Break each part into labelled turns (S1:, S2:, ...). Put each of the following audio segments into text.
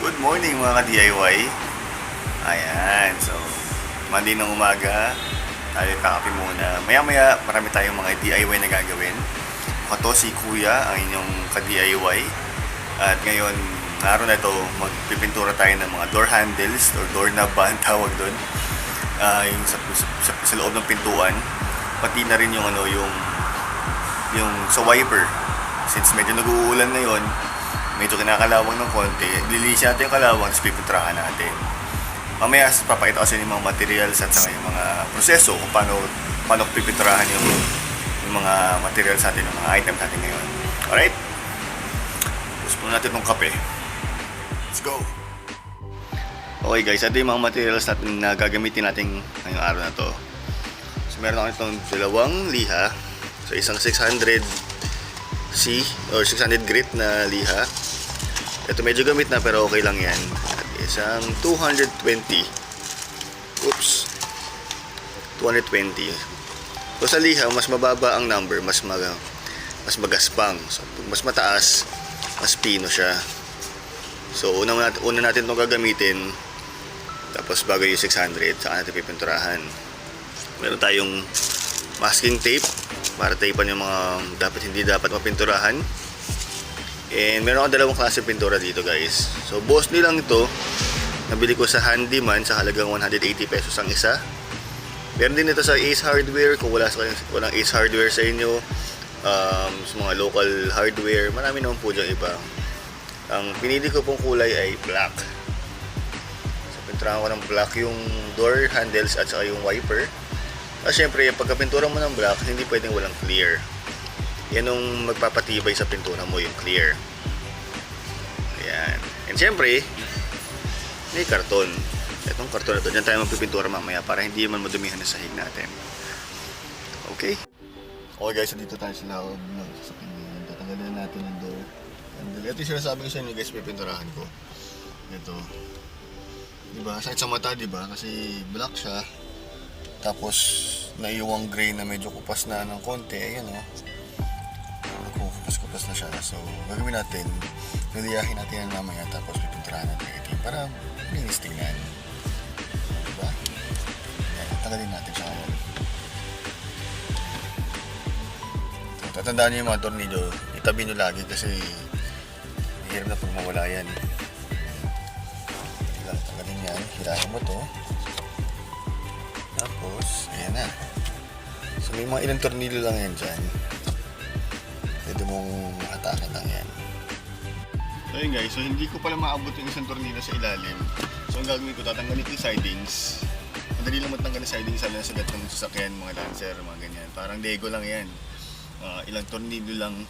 S1: Good morning mga ka-DIY. Ayan, so Monday ng umaga, tayo kakape muna. Maya-maya, marami tayong mga DIY na gagawin. Ako to si Kuya, ang inyong ka-DIY. At ngayon, araw na ito, magpipintura tayo ng mga door handles or door knob ba ang tawag doon. Yung sa loob ng pintuan. Pati na rin yung yung sa wiper. Since medyo nag-uulan ngayon, medyo kinakalawang ng konti, lilinis natin yung kalawang, tapos pipintrahan natin. Mamaya, papakita ko sa inyo yung mga materials at saka yung mga proseso kung paano pipintrahan yung mga materials natin, yung mga items natin ngayon. Alright? Tapos muna natin itong kape. Let's go! Okay guys, ito yung mga materials natin na gagamitin natin ngayong araw na to. So meron ako itong dalawang liha. So isang 600C or 600 grit na liha. Ito medyo gamit na pero okay lang yan. At isang 220. Oops. 220. So sa liha, mas mababa ang number, mas magaspang. So mas mataas, mas pino siya. So una natin itong gagamitin. Tapos bago yung 600, saka natin pipinturahan. Meron tayong masking tape para tapean yung mga hindi dapat mapinturahan. And meron akong dalawang klase pintura dito guys. So boss nilang ito, nabili ko sa Handyman sa halagang 180 pesos ang isa. Meron din ito sa Ace Hardware kung walang Ace Hardware sa inyo. Sa mga local hardware, marami naman po dyan iba. Ang pinili ko pong kulay ay black. So pinturahan ko ng black yung door handles at saka yung wiper. At syempre, pagka-pintura mo ng black, hindi pwedeng walang clear. Yan yung magpapatibay sa pintura mo, yung clear. Ayan. And syempre, may karton. Itong karton na ito, dyan tayo magpipintura mamaya para hindi man madumihan na sahig natin. Okay? Okay guys, so dito tayo sa loob ng sasakyan. Tatanggalin natin yung door. Ito yung sinasabi ko sa inyo guys, pipinturahan ko. Ito. Diba? Sakit sa mata, diba? Kasi black siya. Tapos, naiiwang gray na medyo kupas na ng konti. Ayan o. Kupas na siya. So, gagawin natin, liliyahin natin yan mamaya tapos pipinturahan natin ito para linis tingnan. Diba? Tanggalin natin siya ngayon. So, tatandaan nyo yung mga tornilyo, itabi nyo lagi kasi hirap na pag mawala yan. Tanggalin yan, hirahin mo to. Tapos, ayan na. So, may mga ilang tornilyo lang yan dyan. Pwede mong hatakin lang yan. So yun guys, so hindi ko pala maabot yung isang tornilyo sa ilalim. So ang gagawin ko, tatanggalin ko yung sidings. Madali lang matanggal yung sidings sa sagat ng sasakyan, mga Lancer, mga ganyan. Parang Lego lang yan. Ilang tornilyo lang,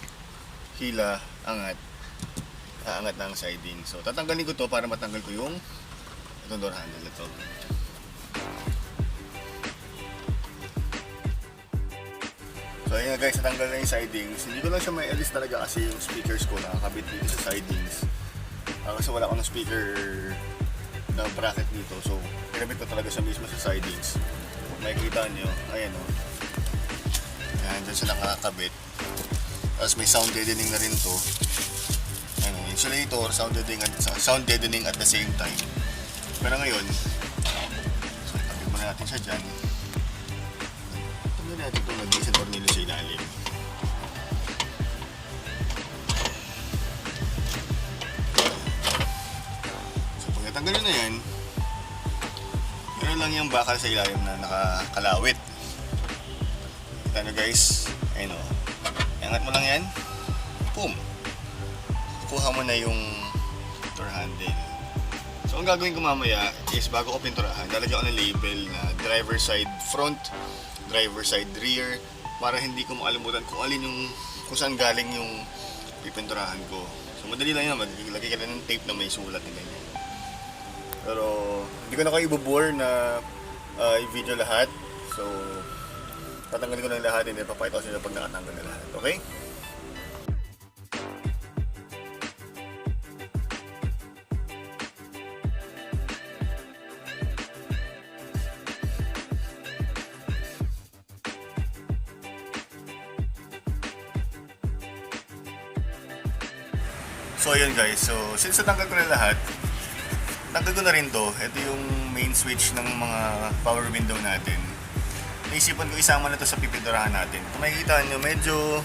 S1: hila, aangat ng siding. So tatanggalin ko to para matanggal ko yung itong door handle ito. So ayun guys, natanggal na yung sidings. Hindi ko lang siya may alis talaga kasi yung speakers ko nakakabit dito sa sidings. Kasi wala akong speaker na bracket dito. So pinabit ko talaga siya mismo sa sidings. Kung makikita nyo, ayan o. Ayan, dyan siya nakakabit. Tapos may sound deadening na rin to. Ayan o, insulator, sound deadening at the same time. Pero ngayon, so ikabit muna natin siya dyan. Natin itong nag-isang tornilyo sa ilalim. So pag natanggalin na yan, meron lang yung bakal sa ilalim na nakakalawit. Kita nyo guys, ayun o. Iangat mo lang yan, boom! Kuha mo na yung door handle. So ang gagawin ko mamaya is bago ko pinturahan, lalagyan ko ng label na driver side front, driver side rear, para hindi ko makalimutan kung saan galing yung pipinturahan ko. So madali lang yan, maglagay ka lang ng tape na may sulat na ganyan. Pero hindi ko na kayo ibubore na i-video lahat. So tatanggalin ko na lahat, hindi papakita ko sa inyo pag nakatanggal na lahat. Okay? So ayun guys, so since natanggal ko na lahat, tanggal ko na rin to. Ito yung main switch ng mga power window natin. Naisipan ko isama na to sa pipinturahan natin. Kung makikita nyo, medyo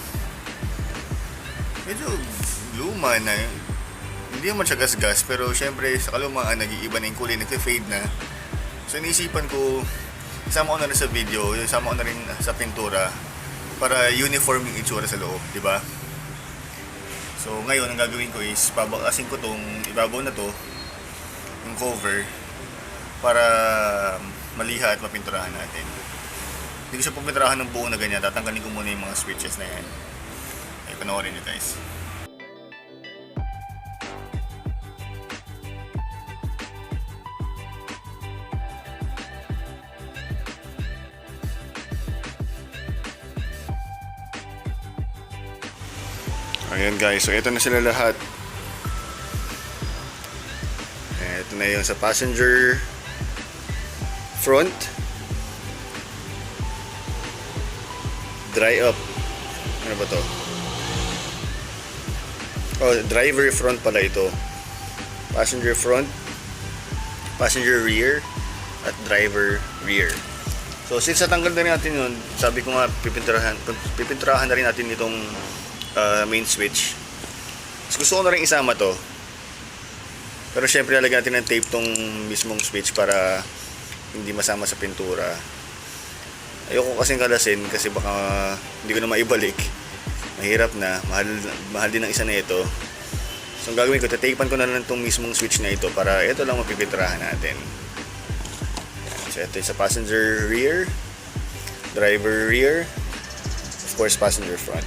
S1: luma na. Hindi naman siya gas-gas, pero syempre sa kalumaan nag-iiba na yung kulay, nag-fade na. So naisipan ko, isama ko na rin sa video, isama ko na rin sa pintura para uniform yung itsura sa loob, di ba? So ngayon ang gagawin ko is babakasin ko tong ibabaw na to, yung cover, para maliha at mapinturahan natin. Hindi ko siya pupinturahan ng buo na ganyan, tatanggalin ko muna yung mga switches na yan. Ay, panoorin nyo guys. Ayan guys, so ito na sila lahat. Ito na yung sa passenger front. Dry up. Ano ba to? Oh, driver front pala ito. Passenger front, passenger rear, at driver rear. So since natanggal na rin natin yun, sabi ko nga pipinturahan na rin natin itong main switch. Mas gusto ko na rin isama to, pero syempre lalagyan natin ng tape tong mismong switch para hindi masama sa pintura. Ayoko kasing kalasin kasi baka hindi ko na maibalik. Mahirap na, mahal din ang isa na ito. So ang gagawin ko, tatapean ko na lang tong mismong switch na ito para ito lang mapipinturahan natin. So ito sa passenger rear, driver rear, of course passenger front.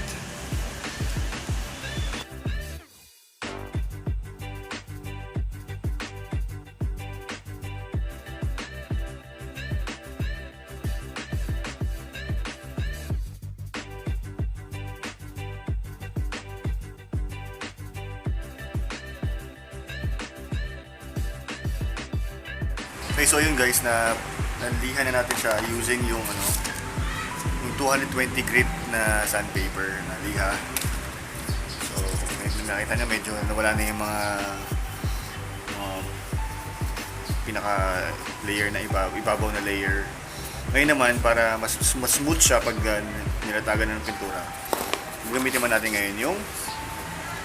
S1: Okay, so yun guys, na nanlihan na natin siya using yung yung 220 grit na sandpaper na liha. So nakita niya medyo nawala na yung mga pinaka layer na ibabaw na layer. Ngayon naman, para mas smooth siya pag nilatagan na ng pintura, gagamitin man natin ngayon yung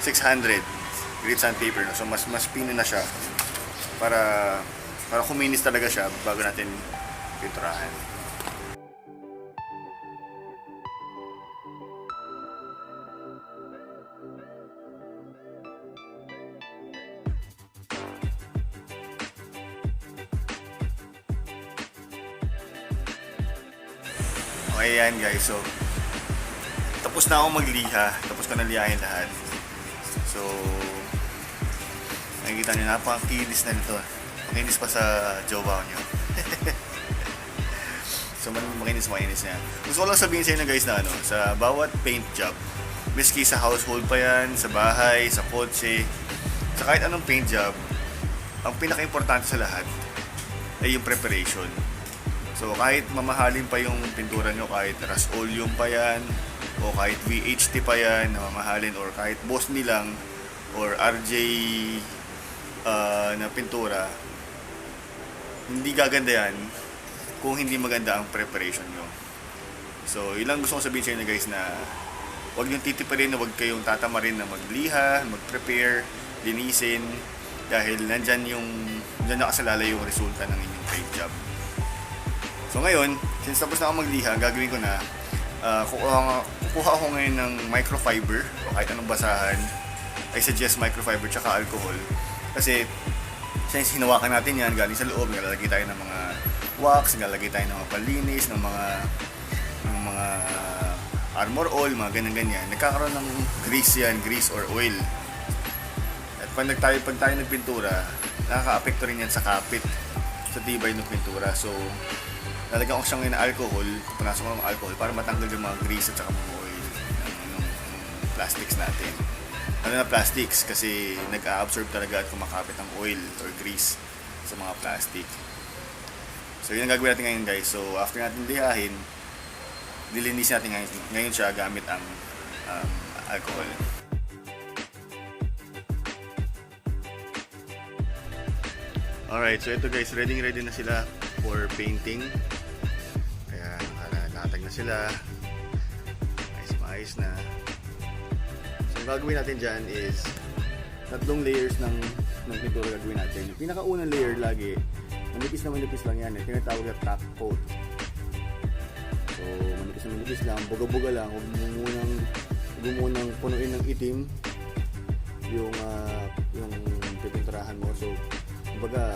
S1: 600 grit sandpaper, no? So mas pino na siya para kuminis talaga siya bago natin pinturahan. Okay yan guys, so tapos na akong magliha, tapos ko na lihahin lahat. So nakikita nyo, napakakinis na nito. Makinis pa sa jowa nyo. So makinis niya. Gusto ko lang sabihin sa inyo guys na sa bawat paint job, miski sa household pa yan, sa bahay, sa kotse, sa kahit anong paint job, ang pinaka-importante sa lahat ay yung preparation. So kahit mamahalin pa yung pintura nyo, kahit Rust-Oleum pa yan, o kahit VHT pa yan na mamahalin, or kahit Boss nilang or RJ na pintura, hindi gaganda yan kung hindi maganda ang preparation nyo. So yun lang gusto ko sabihin sa inyo guys, na huwag nyo titipirin, na huwag kayong tatamarin na magliha, mag-prepare, linisin, dahil nandyan nakasalalay yung resulta ng inyong paint job. So ngayon, since tapos na ako magliha, gagawin ko na, kukuha ako ngayon ng microfiber o kahit anong basahan. I suggest microfiber tsaka alcohol, kasi since hinawakan natin yan galing sa loob, nagalagay tayo ng mga wax, nagalagay tayo ng mga palinis, ng mga armor oil, mga ganyan-ganyan. Nagkakaroon ng grease yan, grease or oil. At pag tayo nagpintura, nakaka-apekto rin yan sa kapit, sa tibay ng pintura. So lalagyan ko siya ngayon ng alcohol, pupunasok ko ng alcohol para matanggal yung mga grease at saka mga oil ng plastics natin. Ano na plastics, kasi nag-a-absorb talaga at kumakapit ang oil or grease sa mga plastic. So yun ang gagawin natin ngayon guys. So after natin lihahin, dilinisin natin ngayon siya gamit ang alcohol. Alright, so ito guys, ready na sila for painting. Kaya nakatag na sila. Maayos na. So ang gagawin natin dyan is tatlong layers ng pintura gagawin natin. Yung pinakaunang layer lagi, manipis lang yan. Tinatawag na top coat. So manipis lang, buga-buga lang. Huwag mo munang punuin ng itim yung pipinturahan mo. So kumbaga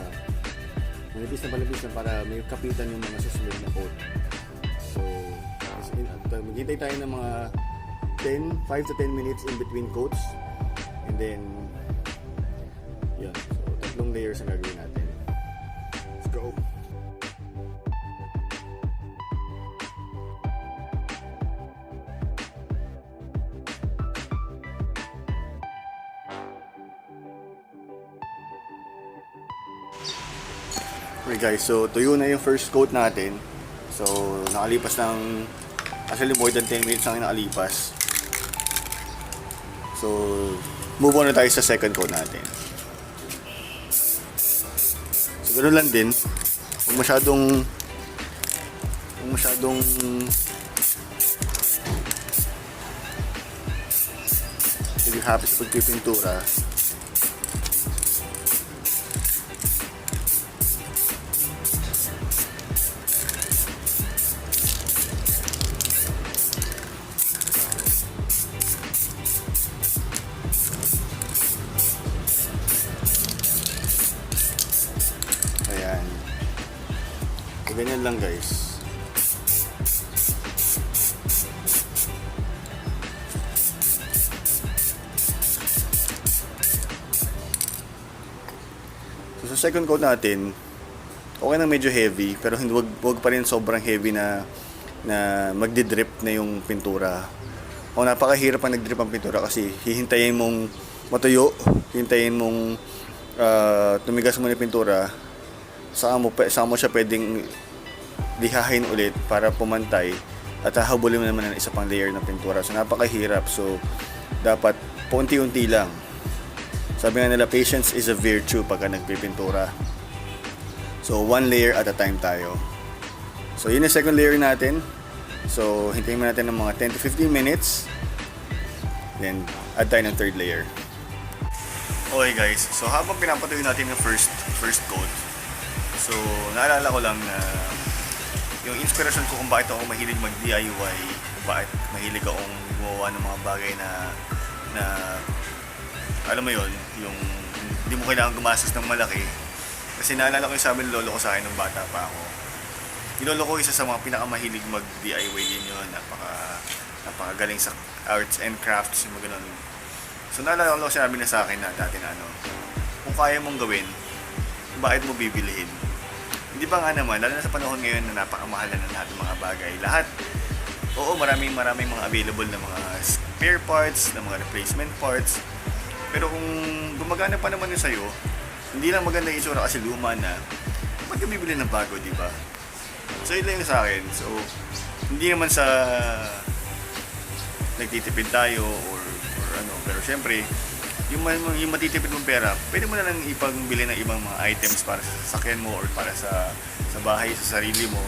S1: manipis na para may kapitan yung mga susunod na coat. So maghintay tayo ng mga 5 to 10 minutes in between coats, and then yun, so tatlong layers ang gagawin natin. Let's go. Okay guys, so tuyo na yung first coat natin. So nakalipas ng actually more than 10 minutes ang nakalipas. So move on na tayo sa second coat natin. So ganoon lang din. Huwag masyadong hindi happy sa pagpipintura. Ayan. So, ganyan lang guys. So sa second coat natin, okay na medyo heavy, pero wag pa rin sobrang heavy na magdi-drip na yung pintura. O napakahirap ang nag-drip ang pintura kasi hihintayin mong matuyo, hihintayin mong tumigas mo na yung pintura. Saka mo siya pwedeng lihahin ulit para pumantay at hahabulin mo naman ng isa pang layer ng pintura. So napakahirap. So dapat paunti-unti lang. Sabi nga nila, patience is a virtue pagka nagpipintura. So one layer at a time tayo. So yun yung second layer natin. So hintayin mo natin ng mga 10 to 15 minutes. Then add tayo ng third layer. Okay guys, so habang pinapatuloy natin yung first coat, so naalala ko lang na yung inspiration ko kung bakit ako mahilig mag-DIY, kung bakit mahilig akong gumawa ng mga bagay na alam mo yun, yung hindi mo kailangan gumastos ng malaki. Kasi naalala ko yung sabi ng lolo ko sa akin nung bata pa ako. Yung lolo ko isa sa mga pinakamahilig mag-DIY din yun, napakagaling sa arts and crafts, yung mga ganun. So naalala ko sinabi na sa akin na dati na kung kaya mong gawin, bakit mo bibilihin? Hindi ba nga naman, lalo na sa panahon ngayon na napakamahal na lahat ng mga bagay. Lahat, oo, maraming mga available na mga spare parts, na mga replacement parts. Pero kung gumagana pa naman yun sa'yo, hindi lang maganda yung itsura kasi luma na, ba't ka bibili ng bago, di ba? So yun lang yung sa akin. So, hindi naman sa nagtitipid tayo or ano, pero syempre, yung matitipid mong pera, pwede mo na lang ipagbili ng ibang mga items para sa sasakyan mo or para sa bahay, sa sarili mo.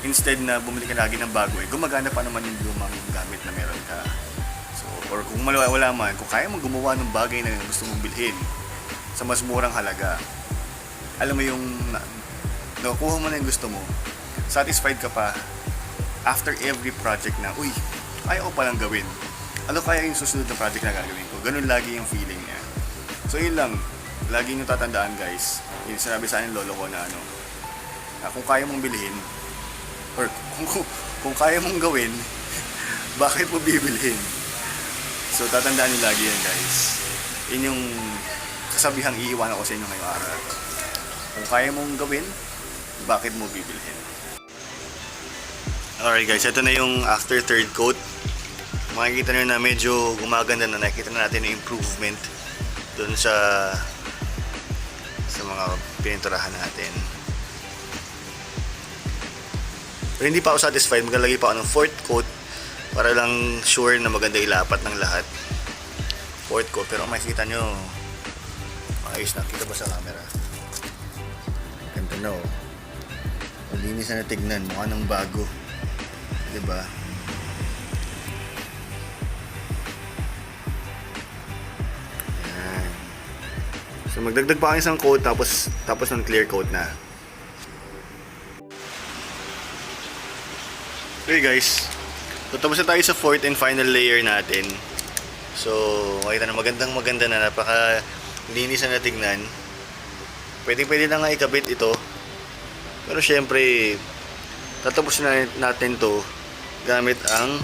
S1: Instead na bumili ka lagi ng bago, gumagana pa naman yung lumang gamit na meron ka. So, or kung wala man, kung kaya mong gumawa ng bagay na gusto mong bilhin sa mas murang halaga, alam mo yung nakuha mo na yung gusto mo, satisfied ka pa after every project na, uy, kaya ko palang gawin. Ano kaya yung susunod na project na gagawin ko? Ganun lagi yung feeling niya. So yun lang, lagi nyo tatandaan guys, yung sinabi sa akin lolo ko na kung kaya mong bilhin, or kung kaya mong gawin, bakit mo bibilhin? So tatandaan nyo lagi yan guys. Yun yung kasabihang iiwanan ko sa inyo ngayong araw. Kung kaya mong gawin, bakit mo bibilhin? Alright guys, ito na yung after third coat. Makikita nyo na medyo gumaganda na, nakikita na natin yung improvement dun sa mga pininturahan natin. Pero hindi pa ako satisfied, maglalagay pa ako ng fourth coat para lang sure na maganda ilapat ng lahat. Fourth coat, pero makikita nyo ayos na, kita ba sa camera? Ganda na oh. Malinis na tignan, mukha ng bago. Diba? Yan. So magdagdag pa kayo isang coat tapos ng clear coat na. Okay guys, so tapos na tayo sa fourth and final layer natin. So makita na maganda na, napaka linis na tignan. Pwede na nga ikabit ito. Pero syempre tatapos na natin to gamit ang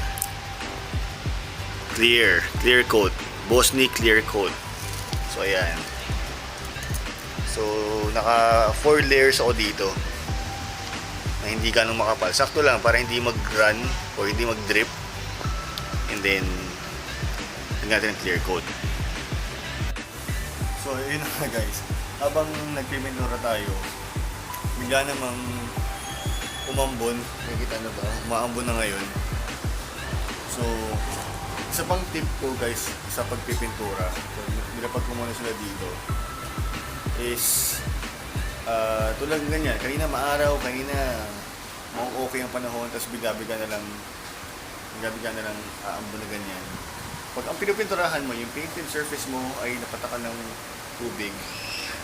S1: clear coat, Bosny clear coat. So ayan. So naka 4 layers ako dito na hindi ganong makapal. Sakto lang para hindi mag-run o hindi mag-drip. And then lagyan natin ang clear coat. So yun na guys. Habang nagpipintura tayo, bigla namang umambon. Nakikita na ba? Umaambon na ngayon. So isa pang tip ko guys sa pagpipintura, so, nilapag ko muna sila dito, is tulad ganyan, kanina maaraw, kanina okay ang panahon, tapos bigla-bigla na lang aambon na ganyan. Pag ang pinupinturahan mo, yung painted surface mo ay napatakan ng tubig,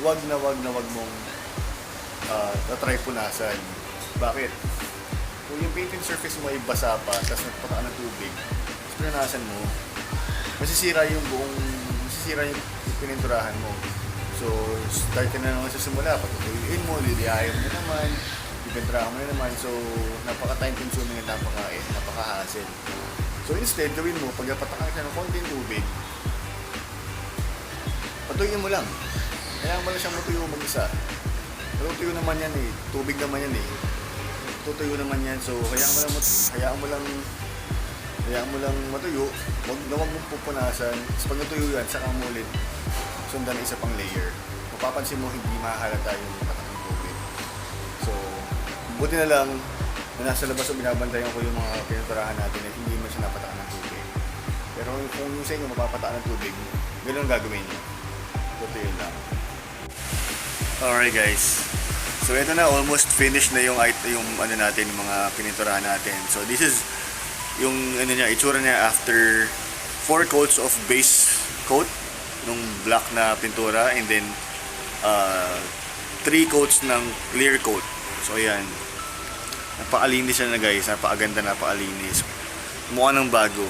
S1: wag na wag mong tatry punasan. Bakit? Kung yung painted surface mo ay basa pa, tapos napatakan ng tubig, tapos punasan mo, masisira yung pininturahan mo. So, start ka na naman sa simula. Pagkakuyuin mo, lilihayin mo na naman, ipinturahan mo na naman. So, napaka-time consuming at napaka-hassle. So, instead, gawin mo, pag napatakan ka ng konting tubig, patuyuin mo lang. Kailangan mo lang siyang matuyo mag-isa. Matutuyo naman yan eh. Tubig naman yan eh. Tutuyo naman yan. So, hayaan mo lang matuyo. Huwag mong pupunasan. Tapos pag natuyo yan, saka mo ulit sundan isa pang layer. Mapapansin mo hindi mahahalata yung patak ng tubig. So, buti na lang na nasa labas o binabantayan ko yung mga pinaturahan natin at hindi mo siya napatakan ng tubig. Pero kung yung sa inyo mapapatakan ng tubig, ganoon ang gagawin nyo. Buti yun lang. Alright guys. So ito na, almost finished na yung ano natin, yung mga pininturahan natin. So this is yung itsura niya after 4 coats of base coat nung black na pintura, and then 3 coats ng clear coat. So ayan, napakalinis na guys, napakaganda, napakalinis, mukha ng bago.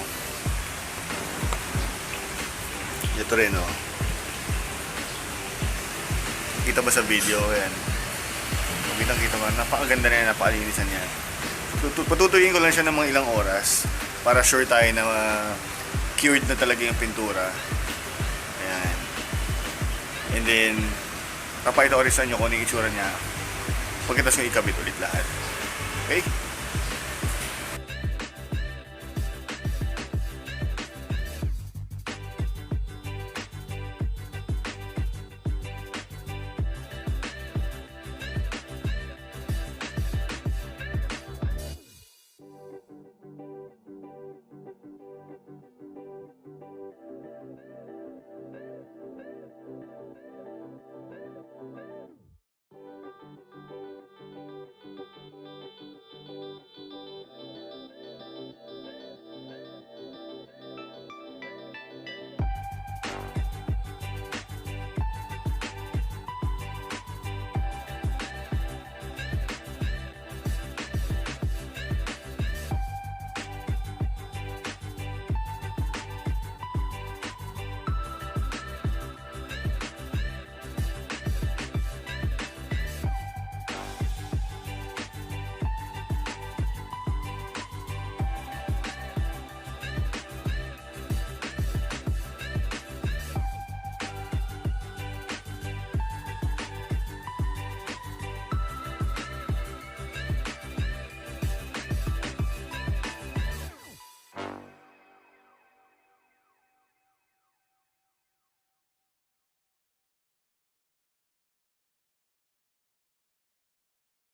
S1: Ito rin oh, kita ba sa video? Ayan, kita mo, napakaganda na yan, napakalinis na niya. Patutuyin ko lang siya ng mga ilang oras para sure tayo na cured na talaga yung pintura. Ayan. And then papakita ko rin sa inyo kung ano yung itsura niya pagkatapos yung ikabit ulit lahat. Okay?